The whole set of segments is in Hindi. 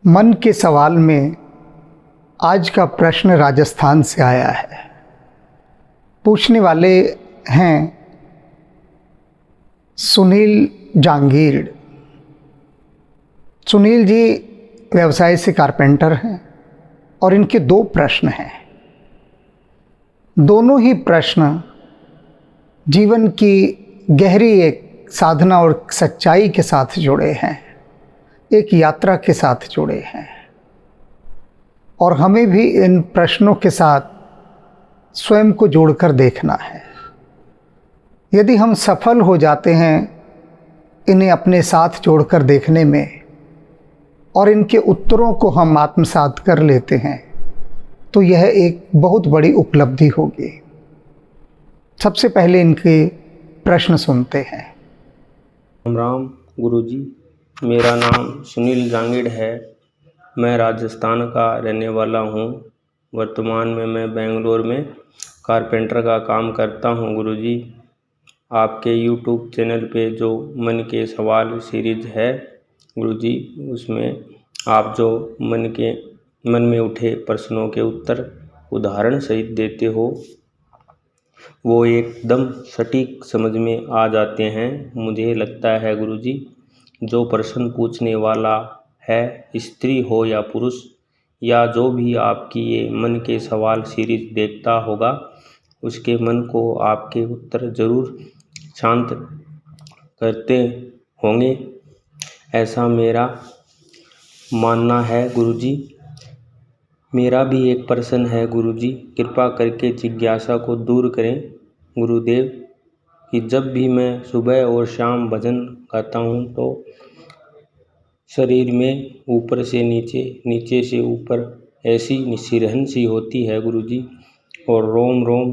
मन के सवाल में आज का प्रश्न राजस्थान से आया है। पूछने वाले हैं सुनील जांगीड़। सुनील जी व्यवसाय से कारपेंटर हैं और इनके दो प्रश्न हैं। दोनों ही प्रश्न जीवन की गहरी एक साधना और सच्चाई के साथ जुड़े हैं, एक यात्रा के साथ जुड़े हैं और हमें भी इन प्रश्नों के साथ स्वयं को जोड़कर देखना है। यदि हम सफल हो जाते हैं इन्हें अपने साथ जोड़कर देखने में और इनके उत्तरों को हम आत्मसात कर लेते हैं तो यह एक बहुत बड़ी उपलब्धि होगी। सबसे पहले इनके प्रश्न सुनते हैं। राम गुरुजी, मेरा नाम सुनील जांगीड़ है। मैं राजस्थान का रहने वाला हूँ। वर्तमान में मैं बेंगलोर में कारपेंटर का काम करता हूँ। गुरुजी, आपके यूट्यूब चैनल पे जो मन के सवाल सीरीज है गुरुजी, उसमें आप जो मन में उठे प्रश्नों के उत्तर उदाहरण सहित देते हो, वो एकदम सटीक समझ में आ जाते हैं। मुझे लगता है गुरुजी, जो प्रश्न पूछने वाला है, स्त्री हो या पुरुष, या जो भी आपकी ये मन के सवाल सीरीज देखता होगा, उसके मन को आपके उत्तर ज़रूर शांत करते होंगे, ऐसा मेरा मानना है गुरुजी। मेरा भी एक प्रश्न है गुरुजी, कृपा करके जिज्ञासा को दूर करें गुरुदेव। कि जब भी मैं सुबह और शाम भजन गाता हूँ तो शरीर में ऊपर से नीचे, नीचे से ऊपर ऐसी सिरहन सी होती है गुरुजी, और रोम रोम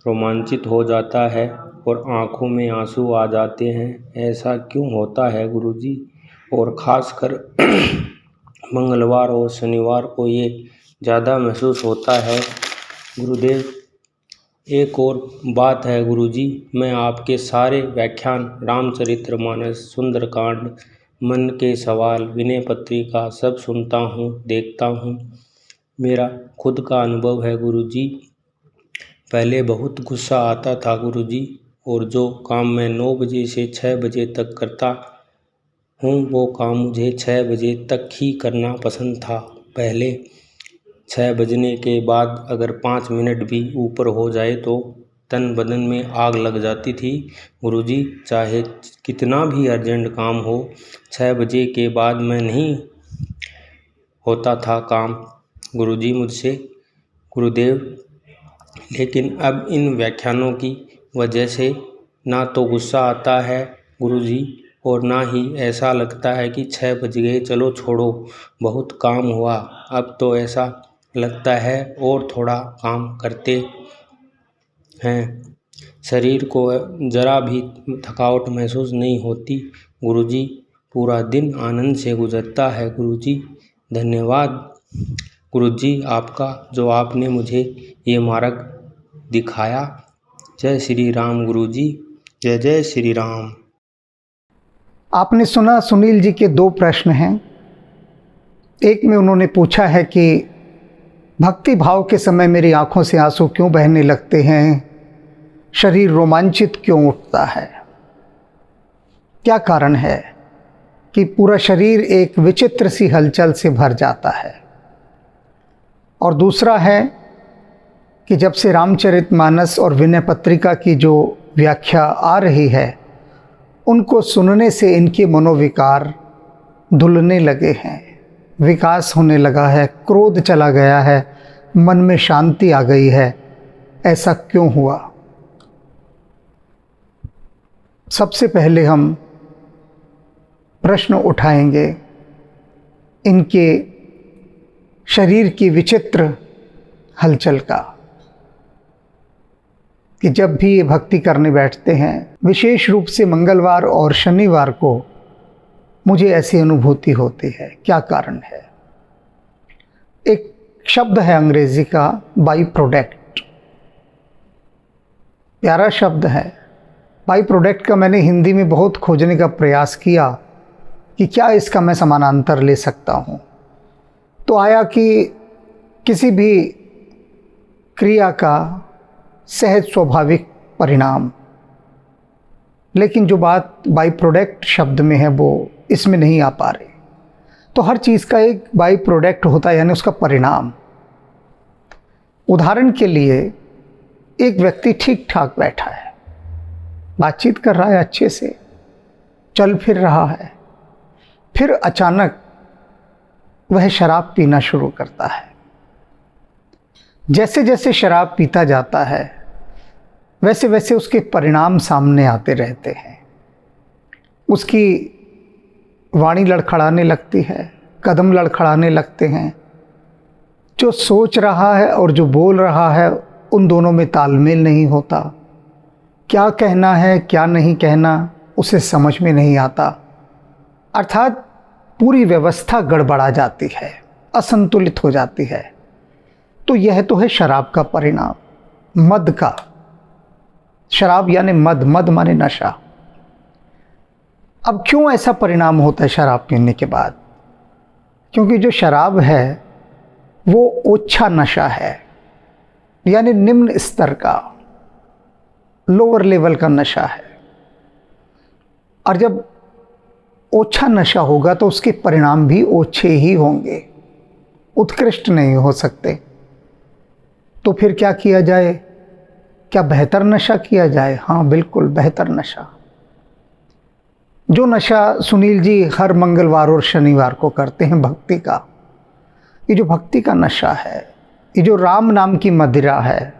रोमांचित हो जाता है और आँखों में आंसू आ जाते हैं। ऐसा क्यों होता है गुरुजी? और ख़ासकर मंगलवार और शनिवार को ये ज़्यादा महसूस होता है गुरुदेव। एक और बात है गुरुजी, मैं आपके सारे व्याख्यान रामचरितमानस, सुंदरकांड, मन के सवाल, विनय पत्रिका सब सुनता हूँ, देखता हूँ। मेरा खुद का अनुभव है गुरुजी, पहले बहुत गुस्सा आता था गुरुजी, और जो काम मैं 9 बजे से 6 बजे तक करता हूँ वो काम मुझे 6 बजे तक ही करना पसंद था। पहले 6 बजने के बाद अगर 5 मिनट भी ऊपर हो जाए तो तन बदन में आग लग जाती थी गुरुजी। चाहे कितना भी अर्जेंट काम हो, 6 बजे के बाद मैं नहीं होता था काम गुरुजी मुझसे गुरुदेव। लेकिन अब इन व्याख्यानों की वजह से ना तो गुस्सा आता है गुरुजी और ना ही ऐसा लगता है कि 6 बज गए, चलो छोड़ो बहुत काम हुआ। अब तो ऐसा लगता है और थोड़ा काम करते हैं। शरीर को ज़रा भी थकावट महसूस नहीं होती गुरुजी। पूरा दिन आनंद से गुजरता है गुरुजी। धन्यवाद गुरुजी आपका, जो आपने मुझे ये मार्ग दिखाया। जय श्री राम गुरुजी, जय जय श्री राम। आपने सुना, सुनील जी के दो प्रश्न हैं। एक में उन्होंने पूछा है कि भक्ति भाव के समय मेरी आंखों से आंसू क्यों बहने लगते हैं, शरीर रोमांचित क्यों उठता है, क्या कारण है कि पूरा शरीर एक विचित्र सी हलचल से भर जाता है। और दूसरा है कि जब से रामचरितमानस और विनय पत्रिका की जो व्याख्या आ रही है, उनको सुनने से इनके मनोविकार धुलने लगे हैं, विकास होने लगा है, क्रोध चला गया है, मन में शांति आ गई है। ऐसा क्यों हुआ? सबसे पहले हम प्रश्न उठाएंगे इनके शरीर की विचित्र हलचल का, कि जब भी ये भक्ति करने बैठते हैं, विशेष रूप से मंगलवार और शनिवार को मुझे ऐसी अनुभूति होती है। क्या कारण है? एक शब्द है अंग्रेजी का, बाई प्रोडक्ट, प्यारा शब्द है। बाई प्रोडक्ट का मैंने हिंदी में बहुत खोजने का प्रयास किया कि क्या इसका मैं समानांतर ले सकता हूँ। तो आया कि किसी भी क्रिया का सहज स्वाभाविक परिणाम, लेकिन जो बात बाई प्रोडक्ट शब्द में है वो इसमें नहीं आ पा रही। तो हर चीज़ का एक बाई प्रोडक्ट होता है, यानी उसका परिणाम। उदाहरण के लिए एक व्यक्ति ठीक ठाक बैठा है, बातचीत कर रहा है, अच्छे से चल फिर रहा है, फिर अचानक वह शराब पीना शुरू करता है। जैसे जैसे शराब पीता जाता है वैसे वैसे उसके परिणाम सामने आते रहते हैं। उसकी वाणी लड़खड़ाने लगती है, कदम लड़खड़ाने लगते हैं। जो सोच रहा है और जो बोल रहा है उन दोनों में तालमेल नहीं होता। क्या कहना है क्या नहीं कहना उसे समझ में नहीं आता। अर्थात पूरी व्यवस्था गड़बड़ा जाती है, असंतुलित हो जाती है। तो यह तो है शराब का परिणाम, मद का। शराब यानी मद, मद माने नशा। अब क्यों ऐसा परिणाम होता है शराब पीने के बाद? क्योंकि जो शराब है वो ओछा नशा है, यानी निम्न स्तर का, लोअर लेवल का नशा है। और जब ओछा नशा होगा तो उसके परिणाम भी ओछे ही होंगे, उत्कृष्ट नहीं हो सकते। तो फिर क्या किया जाए? क्या बेहतर नशा किया जाए? हाँ बिल्कुल, बेहतर नशा। जो नशा सुनील जी हर मंगलवार और शनिवार को करते हैं, भक्ति का, ये जो भक्ति का नशा है, ये जो राम नाम की मदिरा है,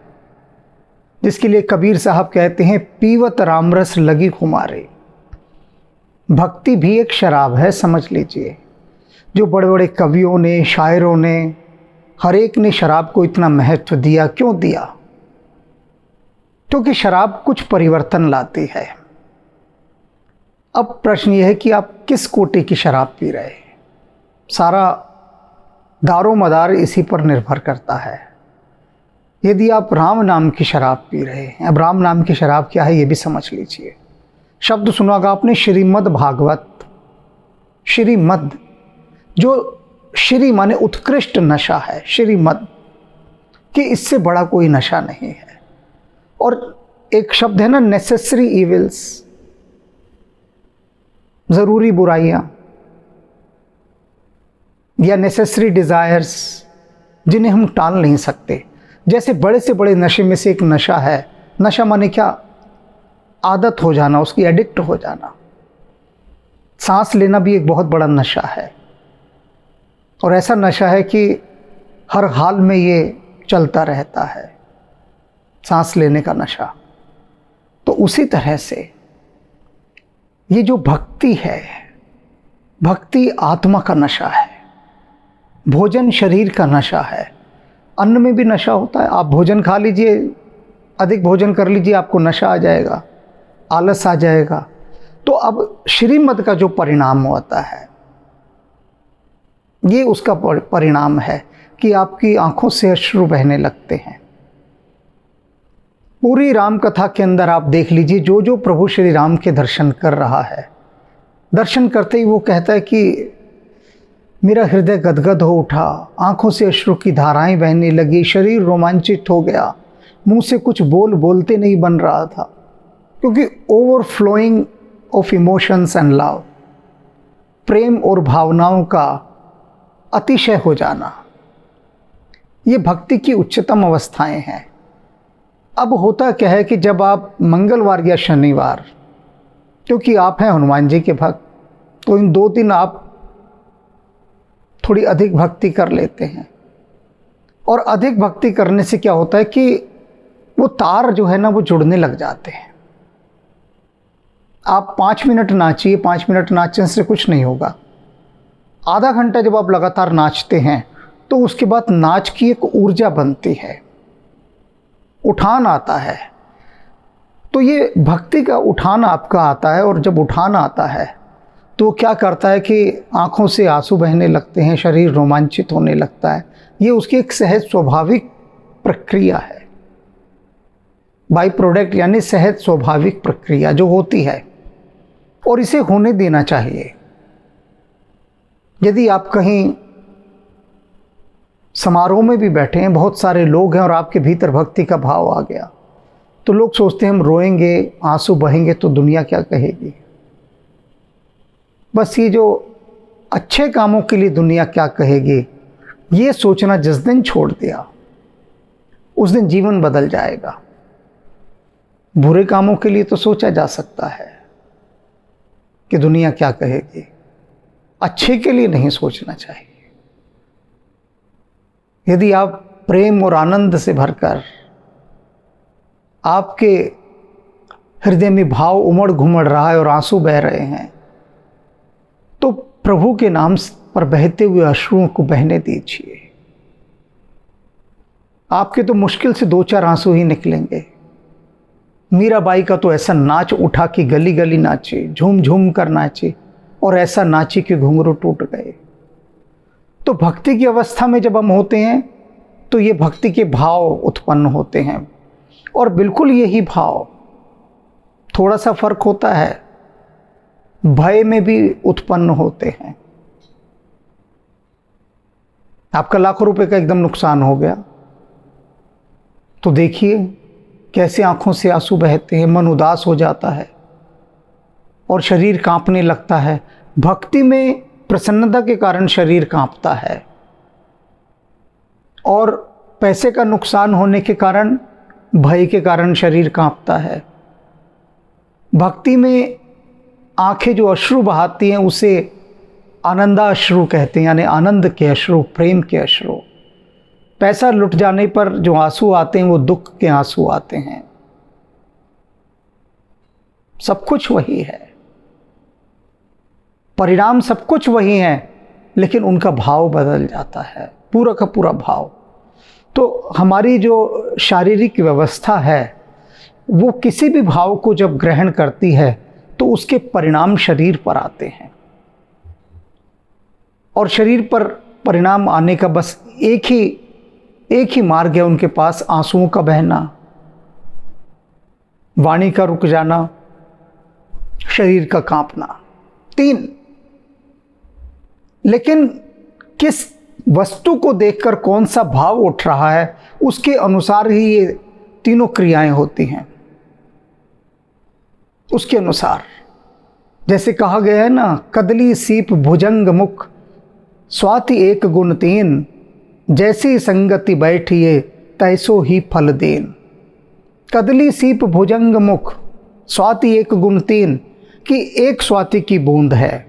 जिसके लिए कबीर साहब कहते हैं पीवत रामरस लगी खुमारे। भक्ति भी एक शराब है, समझ लीजिए। जो बड़े बड़े कवियों ने, शायरों ने, हर एक ने शराब को इतना महत्व दिया। क्यों दिया? क्योंकि शराब कुछ परिवर्तन लाती है। अब प्रश्न यह है कि आप किस कोटि की शराब पी रहे हैं। सारा दारो मदार इसी पर निर्भर करता है। यदि आप राम नाम की शराब पी रहे हैं, अब राम नाम की शराब क्या है ये भी समझ लीजिए। शब्द सुना होगा आपने, श्रीमद् भागवत। श्रीमद्, जो श्री माने उत्कृष्ट नशा है, श्रीमद्, कि इससे बड़ा कोई नशा नहीं है। और एक शब्द है ना, नेसेसरी इविल्स, ज़रूरी बुराइयां, या नेसेसरी डिज़ायर्स, जिन्हें हम टाल नहीं सकते। जैसे बड़े से बड़े नशे में से एक नशा है। नशा माने क्या? आदत हो जाना, उसकी एडिक्ट हो जाना। सांस लेना भी एक बहुत बड़ा नशा है, और ऐसा नशा है कि हर हाल में ये चलता रहता है, सांस लेने का नशा। तो उसी तरह से ये जो भक्ति है, भक्ति आत्मा का नशा है, भोजन शरीर का नशा है। अन्न में भी नशा होता है। आप भोजन खा लीजिए, अधिक भोजन कर लीजिए, आपको नशा आ जाएगा, आलस आ जाएगा। तो अब श्रीमद् का जो परिणाम होता है, ये उसका परिणाम है कि आपकी आंखों से अश्रु बहने लगते हैं। पूरी राम कथा के अंदर आप देख लीजिए, जो जो प्रभु श्री राम के दर्शन कर रहा है, दर्शन करते ही वो कहता है कि मेरा हृदय गदगद हो उठा, आंखों से अश्रु की धाराएं बहने लगी, शरीर रोमांचित हो गया, मुंह से कुछ बोलते नहीं बन रहा था। क्योंकि overflowing of emotions and love, प्रेम और भावनाओं का अतिशय हो जाना, ये भक्ति की उच्चतम अवस्थाएं हैं। अब होता क्या है कि जब आप मंगलवार या शनिवार, क्योंकि आप हैं हनुमान जी के भक्त, तो इन 2 दिन आप थोड़ी अधिक भक्ति कर लेते हैं। और अधिक भक्ति करने से क्या होता है कि वो तार जो है ना वो जुड़ने लग जाते हैं। आप 5 मिनट नाचिए, 5 मिनट नाचने से कुछ नहीं होगा। आधा घंटा जब आप लगातार नाचते हैं तो उसके बाद नाच की एक ऊर्जा बनती है, उठान आता है। तो ये भक्ति का उठान आपका आता है, और जब उठान आता है तो क्या करता है कि आंखों से आंसू बहने लगते हैं, शरीर रोमांचित होने लगता है। ये उसकी एक सहज स्वाभाविक प्रक्रिया है, बाई प्रोडक्ट, यानी सहज स्वाभाविक प्रक्रिया जो होती है, और इसे होने देना चाहिए। यदि आप कहीं समारोह में भी बैठे हैं, बहुत सारे लोग हैं और आपके भीतर भक्ति का भाव आ गया, तो लोग सोचते हैं हम रोएंगे, आंसू बहेंगे तो दुनिया क्या कहेगी। बस ये जो अच्छे कामों के लिए दुनिया क्या कहेगी, ये सोचना जिस दिन छोड़ दिया उस दिन जीवन बदल जाएगा। बुरे कामों के लिए तो सोचा जा सकता है कि दुनिया क्या कहेगी, अच्छे के लिए नहीं सोचना चाहिए। यदि आप प्रेम और आनंद से भरकर आपके हृदय में भाव उमड़ घुमड़ रहा है और आंसू बह रहे हैं, तो प्रभु के नाम पर बहते हुए अश्रुओं को बहने दीजिए। आपके तो मुश्किल से 2-4 आंसू ही निकलेंगे। मीराबाई का तो ऐसा नाच उठा कि गली गली नाचे, झूम झूम कर नाचे और ऐसा नाची कि घुंघरू टूट गए। तो भक्ति की अवस्था में जब हम होते हैं तो ये भक्ति के भाव उत्पन्न होते हैं, और बिल्कुल यही भाव, थोड़ा सा फर्क होता है, भय में भी उत्पन्न होते हैं। आपका लाखों रुपए का एकदम नुकसान हो गया तो देखिए कैसे आंखों से आंसू बहते हैं, मन उदास हो जाता है और शरीर कांपने लगता है। भक्ति में प्रसन्नता के कारण शरीर कांपता है, और पैसे का नुकसान होने के कारण, भय के कारण शरीर कांपता है। भक्ति में आंखें जो अश्रु बहाती हैं उसे आनंदाश्रु कहते हैं, यानी आनंद के अश्रु, प्रेम के अश्रु। पैसा लुट जाने पर जो आंसू आते हैं वो दुख के आंसू आते हैं। सब कुछ वही है, परिणाम सब कुछ वही है, लेकिन उनका भाव बदल जाता है, पूरा का पूरा भाव। तो हमारी जो शारीरिक व्यवस्था है वो किसी भी भाव को जब ग्रहण करती है तो उसके परिणाम शरीर पर आते हैं, और शरीर पर परिणाम आने का बस एक ही मार्ग है उनके पास, आंसुओं का बहना, वाणी का रुक जाना, शरीर का कांपना। 3। लेकिन किस वस्तु को देखकर कौन सा भाव उठ रहा है उसके अनुसार ही ये तीनों क्रियाएं होती हैं। उसके अनुसार, जैसे कहा गया है ना, कदली सीप भुजंग मुख स्वाति एक गुण तीन, जैसी संगति बैठिए तैसो ही फल देन। कदली सीप भुजंग मुख स्वाति एक गुण तीन, कि एक स्वाति की बूंद है,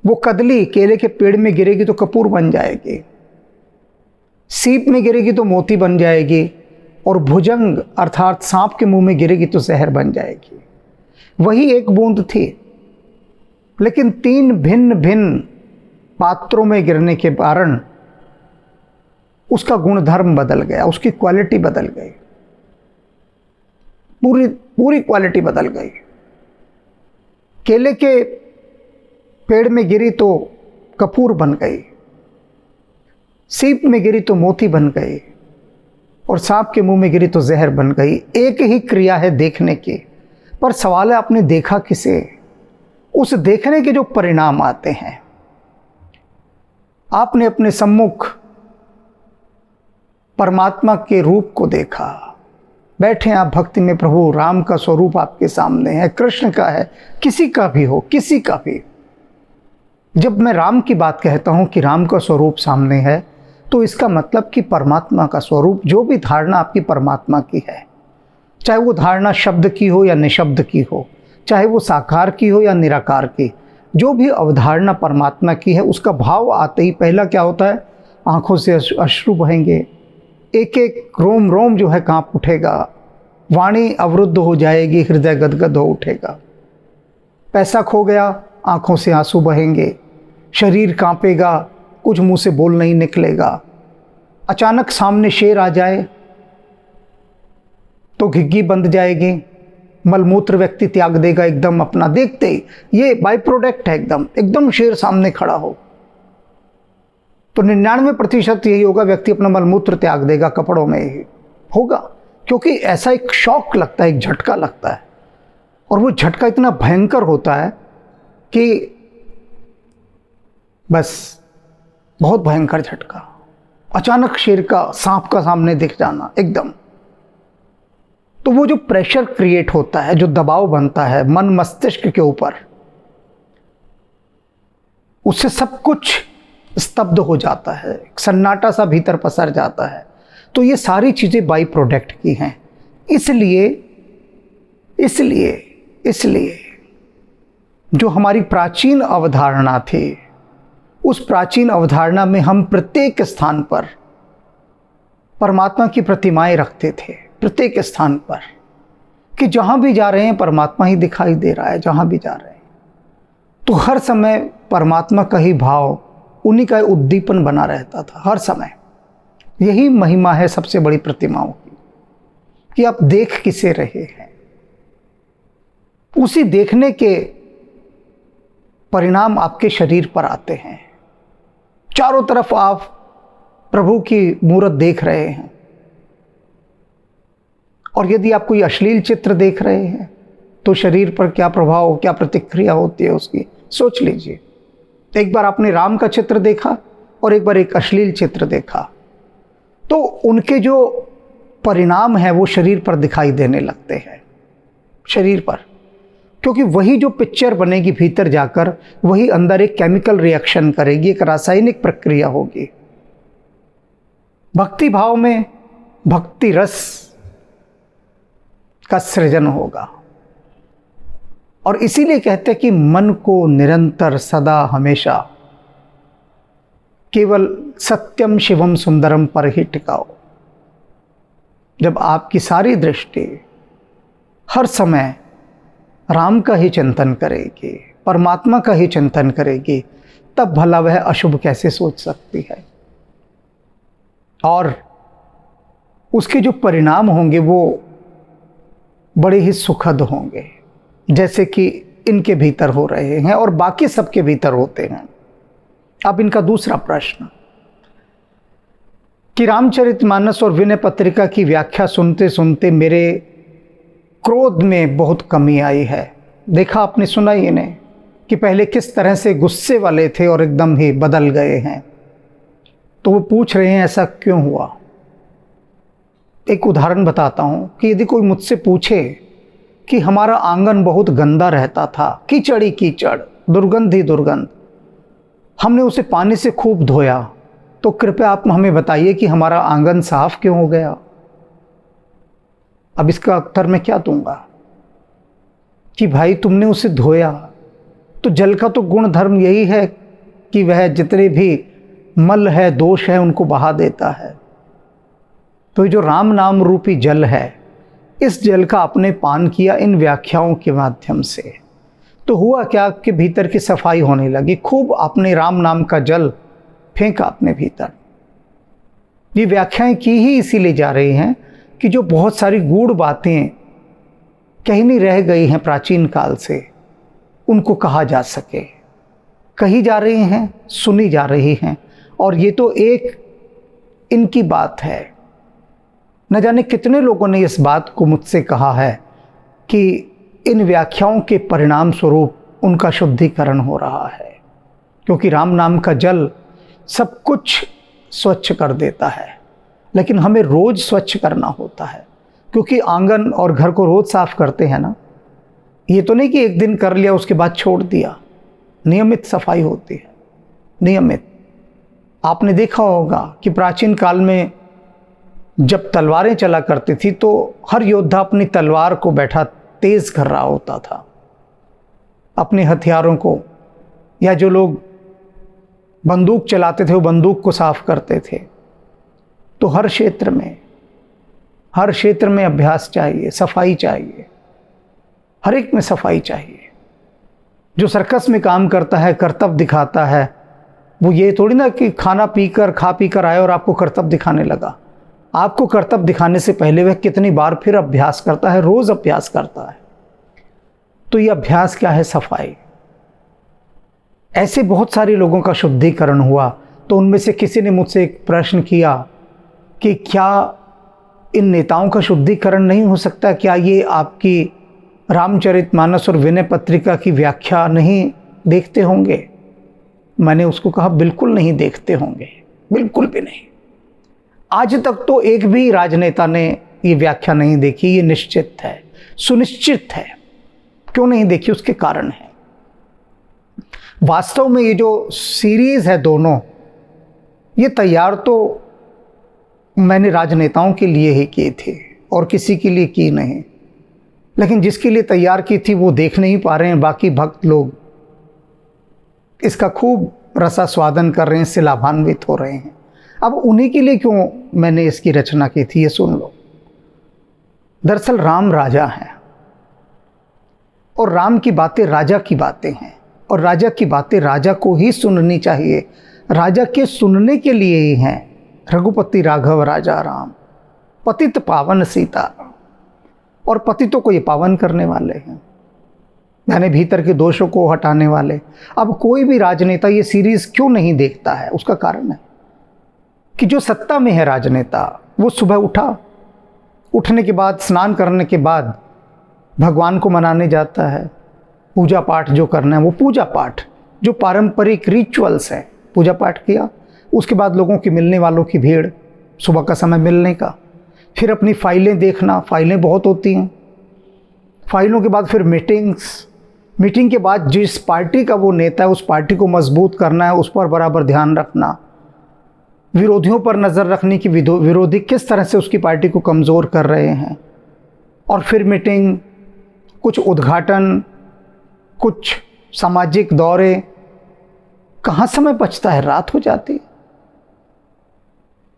वो कदली केले के पेड़ में गिरेगी तो कपूर बन जाएगी, सीप में गिरेगी तो मोती बन जाएगी, और भुजंग अर्थात सांप के मुंह में गिरेगी तो जहर बन जाएगी। वही एक बूंद थी, लेकिन 3 भिन्न भिन्न पात्रों में गिरने के कारण उसका गुणधर्म बदल गया, उसकी क्वालिटी बदल गई, पूरी क्वालिटी बदल गई। केले के पेड़ में गिरी तो कपूर बन गई, सीप में गिरी तो मोती बन गई, और सांप के मुंह में गिरी तो जहर बन गई। एक ही क्रिया है देखने की, पर सवाल है आपने देखा किसे? उस देखने के जो परिणाम आते हैं। आपने अपने सम्मुख परमात्मा के रूप को देखा, बैठे आप भक्ति में, प्रभु राम का स्वरूप आपके सामने है, कृष्ण का है, किसी का भी हो, किसी का भी। जब मैं राम की बात कहता हूं कि राम का स्वरूप सामने है, तो इसका मतलब कि परमात्मा का स्वरूप, जो भी धारणा आपकी परमात्मा की है, चाहे वो धारणा शब्द की हो या निशब्द की हो, चाहे वो साकार की हो या निराकार की, जो भी अवधारणा परमात्मा की है, उसका भाव आते ही पहला क्या होता है? आंखों से अश्रु बहेंगे, एक एक रोम रोम जो है कांप उठेगा, वाणी अवरुद्ध हो जाएगी, हृदय गदगद हो उठेगा। पैसा खो गया, आंखों से आंसू बहेंगे, शरीर कांपेगा, कुछ मुंह से बोल नहीं निकलेगा। अचानक सामने शेर आ जाए तो घिग्गी बंद जाएगी, मलमूत्र व्यक्ति त्याग देगा एकदम अपना, देखते ही ये बाय प्रोडक्ट है, एकदम शेर सामने खड़ा हो तो 99% यही होगा, व्यक्ति अपना मलमूत्र त्याग देगा, कपड़ों में ही होगा, क्योंकि ऐसा एक शॉक लगता है, एक झटका लगता है, और वो झटका इतना भयंकर होता है कि बस बहुत भयंकर झटका, अचानक शेर का, सांप का सामने दिख जाना एकदम। तो वो जो प्रेशर क्रिएट होता है, जो दबाव बनता है मन मस्तिष्क के ऊपर, उससे सब कुछ स्तब्ध हो जाता है, सन्नाटा सा भीतर पसर जाता है। तो ये सारी चीज़ें बाई प्रोडक्ट की हैं। इसलिए जो हमारी प्राचीन अवधारणा थी, उस प्राचीन अवधारणा में हम प्रत्येक स्थान पर परमात्मा की प्रतिमाएं रखते थे, प्रत्येक स्थान पर, कि जहाँ भी जा रहे हैं परमात्मा ही दिखाई दे रहा है, जहाँ भी जा रहे हैं। तो हर समय परमात्मा का ही भाव, उन्हीं का उद्दीपन बना रहता था हर समय। यही महिमा है सबसे बड़ी प्रतिमाओं की, कि आप देख किसे रहे हैं। उसी देखने के परिणाम आपके शरीर पर आते हैं। चारों तरफ आप प्रभु की मूरत देख रहे हैं, और यदि आप कोई अश्लील चित्र देख रहे हैं तो शरीर पर क्या प्रभाव, क्या प्रतिक्रिया होती है उसकी, सोच लीजिए। एक बार आपने राम का चित्र देखा और एक बार एक अश्लील चित्र देखा, तो उनके जो परिणाम है वो शरीर पर दिखाई देने लगते हैं, शरीर पर। क्योंकि वही जो पिक्चर बनेगी भीतर जाकर, वही अंदर एक केमिकल रिएक्शन करेगी, एक रासायनिक प्रक्रिया होगी। भक्ति भाव में भक्ति रस का सृजन होगा। और इसीलिए कहते हैं कि मन को निरंतर सदा हमेशा केवल सत्यम शिवम सुंदरम पर ही टिकाओ। जब आपकी सारी दृष्टि हर समय राम का ही चिंतन करेगी, परमात्मा का ही चिंतन करेगी, तब भला वह अशुभ कैसे सोच सकती है। और उसके जो परिणाम होंगे वो बड़े ही सुखद होंगे, जैसे कि इनके भीतर हो रहे हैं और बाकी सबके भीतर होते हैं। अब इनका दूसरा प्रश्न, कि रामचरितमानस और विनय पत्रिका की व्याख्या सुनते सुनते मेरे क्रोध में बहुत कमी आई है। देखा आपने, सुना ही इन्हें कि पहले किस तरह से गुस्से वाले थे और एकदम ही बदल गए हैं। तो वो पूछ रहे हैं ऐसा क्यों हुआ। एक उदाहरण बताता हूँ कि यदि कोई मुझसे पूछे कि हमारा आंगन बहुत गंदा रहता था, कीचड़ ही कीचड़, दुर्गंध ही दुर्गंध, हमने उसे पानी से खूब धोया, तो कृपया आप हमें बताइए कि हमारा आंगन साफ क्यों हो गया। अब इसका उत्तर मैं क्या दूंगा कि भाई तुमने उसे धोया, तो जल का तो गुण धर्म यही है कि वह जितने भी मल है, दोष है, उनको बहा देता है। तो जो राम नाम रूपी जल है, इस जल का आपने पान किया इन व्याख्याओं के माध्यम से, तो हुआ क्या कि भीतर की सफाई होने लगी। खूब आपने राम नाम का जल फेंका अपने भीतर। ये व्याख्याएं की ही इसीलिए जा रही हैं कि जो बहुत सारी गूढ़ बातें कहीं नहीं रह गई हैं प्राचीन काल से, उनको कहा जा सके। कही जा रही हैं, सुनी जा रही हैं। और ये तो एक इनकी बात है। न जाने कितने लोगों ने इस बात को मुझसे कहा है कि इन व्याख्याओं के परिणाम स्वरूप उनका शुद्धिकरण हो रहा है, क्योंकि राम नाम का जल सब कुछ स्वच्छ कर देता है। लेकिन हमें रोज़ स्वच्छ करना होता है, क्योंकि आंगन और घर को रोज़ साफ करते हैं ना। ये तो नहीं कि एक दिन कर लिया उसके बाद छोड़ दिया। नियमित सफाई होती है, नियमित। आपने देखा होगा कि प्राचीन काल में जब तलवारें चला करती थी, तो हर योद्धा अपनी तलवार को बैठा तेज कर रहा होता था, अपने हथियारों को। या जो लोग बंदूक चलाते थे वो बंदूक को साफ करते थे। तो हर क्षेत्र में अभ्यास चाहिए, सफाई चाहिए, हर एक में सफाई चाहिए। जो सर्कस में काम करता है, कर्तव्य दिखाता है, वो ये थोड़ी ना कि खा पीकर आए और आपको कर्तव्य दिखाने लगा। आपको कर्तव्य दिखाने से पहले वह कितनी बार फिर अभ्यास करता है, रोज अभ्यास करता है। तो ये अभ्यास क्या है? सफाई। ऐसे बहुत सारे लोगों का शुद्धिकरण हुआ। तो उनमें से किसी ने मुझसे एक प्रश्न किया कि क्या इन नेताओं का शुद्धिकरण नहीं हो सकता? क्या ये आपकी रामचरितमानस और विनय पत्रिका की व्याख्या नहीं देखते होंगे? मैंने उसको कहा बिल्कुल नहीं देखते होंगे, बिल्कुल भी नहीं। आज तक तो एक भी राजनेता ने ये व्याख्या नहीं देखी, ये निश्चित है, सुनिश्चित है। क्यों नहीं देखी, उसके कारण है। वास्तव में ये जो सीरीज है दोनों, ये तैयार तो मैंने राजनेताओं के लिए ही किए थे और किसी के लिए की नहीं, लेकिन जिसके लिए तैयार की थी वो देख नहीं पा रहे हैं। बाकी भक्त लोग इसका खूब रसास्वादन कर रहे हैं, इससे लाभान्वित हो रहे हैं। अब उन्हीं के लिए क्यों मैंने इसकी रचना की थी, ये सुन लो। दरअसल राम राजा हैं और राम की बातें राजा की बातें हैं, और राजा की बातें राजा को ही सुननी चाहिए, राजा के सुनने के लिए ही हैं। रघुपति राघव राजा राम, पतित पावन सीता, और पतितों को ये पावन करने वाले हैं, यानी भीतर के दोषों को हटाने वाले। अब कोई भी राजनेता ये सीरीज क्यों नहीं देखता है, उसका कारण है कि जो सत्ता में है राजनेता, वो सुबह उठा, उठने के बाद स्नान करने के बाद भगवान को मनाने जाता है। पूजा पाठ जो करना है वो पूजा पाठ, जो पारंपरिक रिचुअल्स है, पूजा पाठ किया। उसके बाद लोगों की, मिलने वालों की भीड़, सुबह का समय मिलने का, फिर अपनी फाइलें देखना, फाइलें बहुत होती हैं। फाइलों के बाद फिर मीटिंग्स, मीटिंग के बाद जिस पार्टी का वो नेता है उस पार्टी को मजबूत करना है, उस पर बराबर ध्यान रखना, विरोधियों पर नज़र रखने की विरोधी किस तरह से उसकी पार्टी को कमज़ोर कर रहे हैं। और फिर मीटिंग, कुछ उद्घाटन, कुछ सामाजिक दौरे, कहाँ समय बचता है, रात हो जाती है,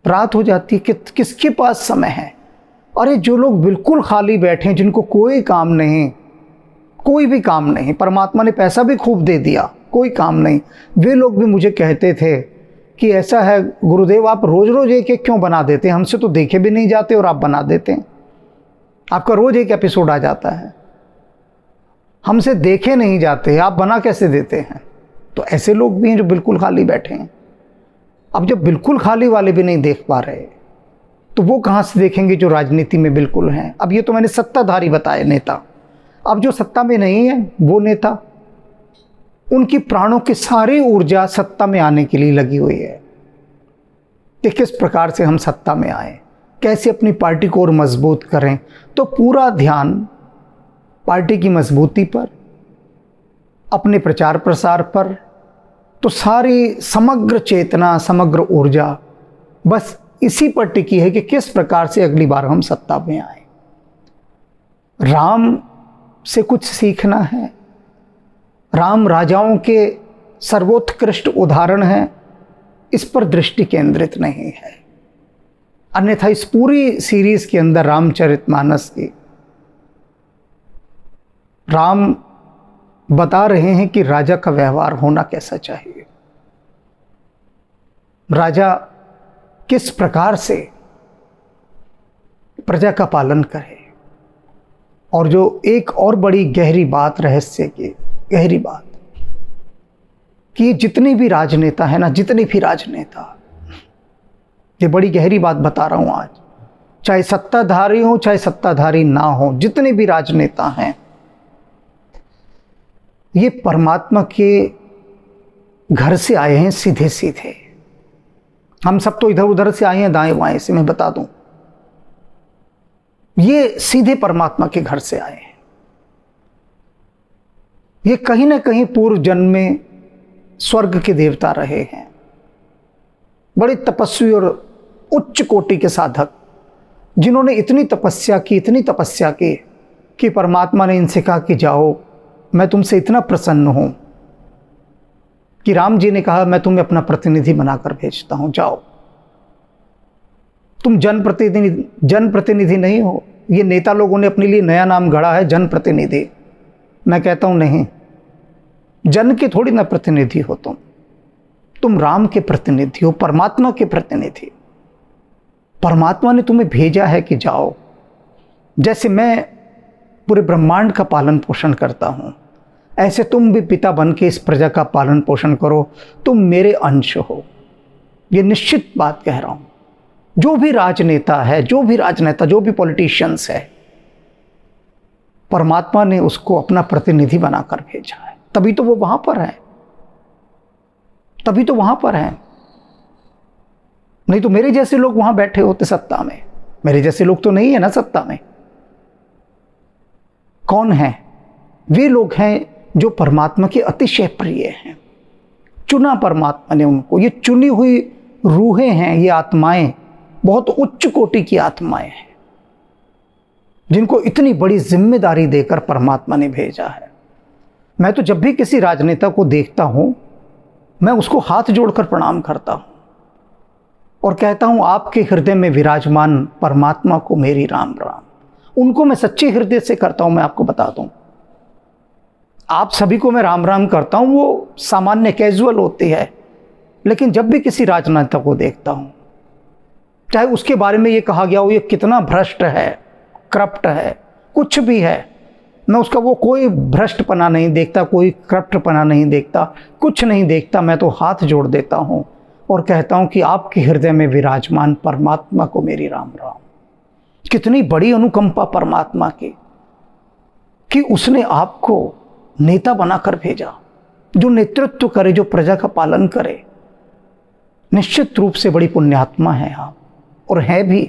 रात हो जाती है। किसके पास समय है? अरे जो लोग बिल्कुल खाली बैठे हैं, जिनको कोई काम नहीं, कोई भी काम नहीं, परमात्मा ने पैसा भी खूब दे दिया, कोई काम नहीं, वे लोग भी मुझे कहते थे कि ऐसा है गुरुदेव, आप रोज़ रोज़ एक एक क्यों बना देते हैं, हमसे तो देखे भी नहीं जाते और आप बना देते हैं, आपका रोज़ एक एपिसोड आ जाता है, हमसे देखे नहीं जाते, आप बना कैसे देते हैं? तो ऐसे लोग भी हैं जो बिल्कुल खाली बैठे हैं। अब जब बिल्कुल खाली वाले भी नहीं देख पा रहे, तो वो कहाँ से देखेंगे जो राजनीति में बिल्कुल हैं? अब ये तो मैंने सत्ताधारी बताए नेता। अब जो सत्ता में नहीं है वो नेता, उनकी प्राणों की सारी ऊर्जा सत्ता में आने के लिए लगी हुई है कि किस प्रकार से हम सत्ता में आए, कैसे अपनी पार्टी को और मजबूत करें। तो पूरा ध्यान पार्टी की मजबूती पर, अपने प्रचार प्रसार पर, तो सारी समग्र चेतना, समग्र ऊर्जा बस इसी पर टिकी है कि किस प्रकार से अगली बार हम सत्ता में आए। राम से कुछ सीखना है, राम राजाओं के सर्वोत्कृष्ट उदाहरण हैं, इस पर दृष्टि केंद्रित नहीं है। अन्यथा इस पूरी सीरीज के अंदर रामचरितमानस की राम बता रहे हैं कि राजा का व्यवहार होना कैसा चाहिए, राजा किस प्रकार से प्रजा का पालन करे। और जो एक और बड़ी गहरी बात, रहस्य की गहरी बात, कि जितने भी राजनेता है ना, जितने भी राजनेता, ये बड़ी गहरी बात बता रहा हूं आज, चाहे सत्ताधारी हो चाहे सत्ताधारी ना हो, जितने भी राजनेता हैं, ये परमात्मा के घर से आए हैं, सीधे सीधे। हम सब तो इधर उधर से आए हैं, दाएं बाएं से, मैं बता दूं, ये सीधे परमात्मा के घर से आए हैं। ये कहीं ना कहीं पूर्व जन्म में स्वर्ग के देवता रहे हैं, बड़े तपस्वी और उच्च कोटि के साधक, जिन्होंने इतनी तपस्या की, इतनी तपस्या की कि परमात्मा ने इनसे कहा कि जाओ, मैं तुमसे इतना प्रसन्न हूं कि राम जी ने कहा मैं तुम्हें अपना प्रतिनिधि बनाकर भेजता हूं, जाओ। तुम जनप्रतिनिधि नहीं हो। ये नेता लोगों ने अपने लिए नया नाम गढ़ा है, जनप्रतिनिधि। मैं कहता हूं नहीं, जन के थोड़ी ना प्रतिनिधि हो तुम राम के प्रतिनिधि हो, परमात्मा के प्रतिनिधि। परमात्मा ने तुम्हें भेजा है कि जाओ। जैसे मैं पूरे ब्रह्मांड का पालन पोषण करता हूं, ऐसे तुम भी पिता बन के इस प्रजा का पालन पोषण करो, तुम मेरे अंश हो। ये निश्चित बात कह रहा हूं। जो भी राजनेता है, जो भी पॉलिटिशियंस है, परमात्मा ने उसको अपना प्रतिनिधि बनाकर भेजा है, तभी तो वो वहां पर है। तभी तो वहां पर हैं, नहीं तो मेरे जैसे लोग वहां बैठे होते सत्ता में। मेरे जैसे लोग तो नहीं है ना सत्ता में। कौन है? वे लोग हैं जो परमात्मा के अतिशय प्रिय हैं। चुना परमात्मा ने उनको, ये चुनी हुई रूहें हैं, ये आत्माएं बहुत उच्च कोटि की आत्माएं हैं, जिनको इतनी बड़ी जिम्मेदारी देकर परमात्मा ने भेजा है। मैं तो जब भी किसी राजनेता को देखता हूं, मैं उसको हाथ जोड़कर प्रणाम करता हूं और कहता हूं, आपके हृदय में विराजमान परमात्मा को मेरी राम राम। उनको मैं सच्चे हृदय से करता हूं। मैं आपको बता दूं, आप सभी को मैं राम राम करता हूं, वो सामान्य कैजुअल होती है, लेकिन जब भी किसी राजनेता को देखता हूं, चाहे उसके बारे में ये कहा गया हो ये कितना भ्रष्ट है, करप्ट है, कुछ भी है, मैं उसका वो कोई भ्रष्टपना नहीं देखता, कोई करप्टपना नहीं देखता, कुछ नहीं देखता। मैं तो हाथ जोड़ देता हूं और कहता हूं कि आपके हृदय में विराजमान परमात्मा को मेरी राम राम। कितनी बड़ी अनुकंपा परमात्मा की कि उसने आपको नेता बनाकर भेजा, जो नेतृत्व करे, जो प्रजा का पालन करे। निश्चित रूप से बड़ी पुण्यात्मा है आप, और है भी।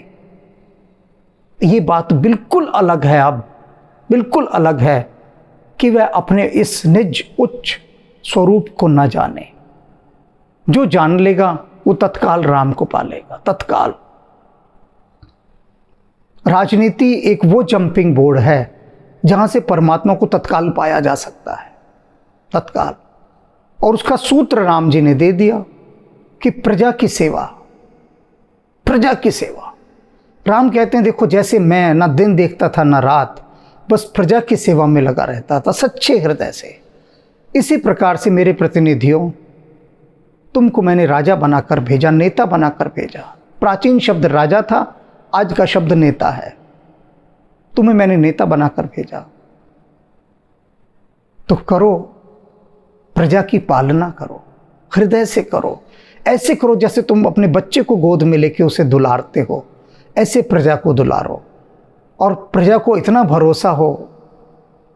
ये बात बिल्कुल अलग है, अब बिल्कुल अलग है कि वह अपने इस निज उच्च स्वरूप को न जाने। जो जान लेगा वो तत्काल राम को पालेगा, तत्काल। राजनीति एक वो जंपिंग बोर्ड है जहां से परमात्मा को तत्काल पाया जा सकता है, तत्काल। और उसका सूत्र राम जी ने दे दिया कि प्रजा की सेवा, प्रजा की सेवा। राम कहते हैं, देखो जैसे मैं ना दिन देखता था ना रात, बस प्रजा की सेवा में लगा रहता था सच्चे हृदय से। इसी प्रकार से मेरे प्रतिनिधियों, तुमको मैंने राजा बनाकर भेजा, नेता बनाकर भेजा। प्राचीन शब्द राजा था, आज का शब्द नेता है। तुम्हें मैंने नेता बनाकर भेजा, तो करो, प्रजा की पालना करो, हृदय से करो। ऐसे करो जैसे तुम अपने बच्चे को गोद में लेके उसे दुलारते हो, ऐसे प्रजा को दुलारो। और प्रजा को इतना भरोसा हो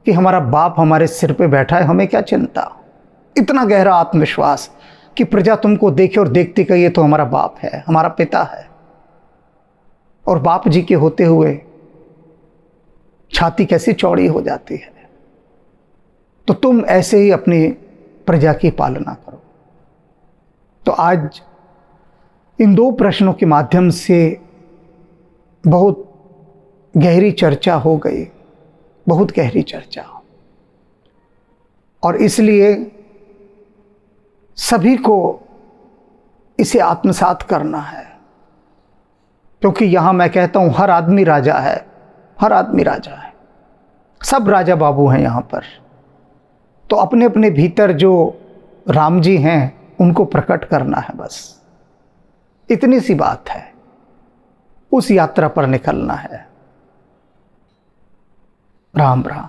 कि हमारा बाप हमारे सिर पे बैठा है, हमें क्या चिंता। इतना गहरा आत्मविश्वास कि प्रजा तुमको देखे और देखती कहे ये तो हमारा बाप है, हमारा पिता है। और बाप जी के होते हुए छाती कैसी चौड़ी हो जाती है। तो तुम ऐसे ही अपनी प्रजा की पालना करो। तो आज इन दो प्रश्नों के माध्यम से बहुत गहरी चर्चा हो गई, बहुत गहरी चर्चा। और इसलिए सभी को इसे आत्मसात करना है, क्योंकि यहां मैं कहता हूं हर आदमी राजा है, हर आदमी राजा है, सब राजा बाबू हैं यहां पर। तो अपने अपने भीतर जो राम जी हैं उनको प्रकट करना है, बस इतनी सी बात है। उस यात्रा पर निकलना है। राम राम।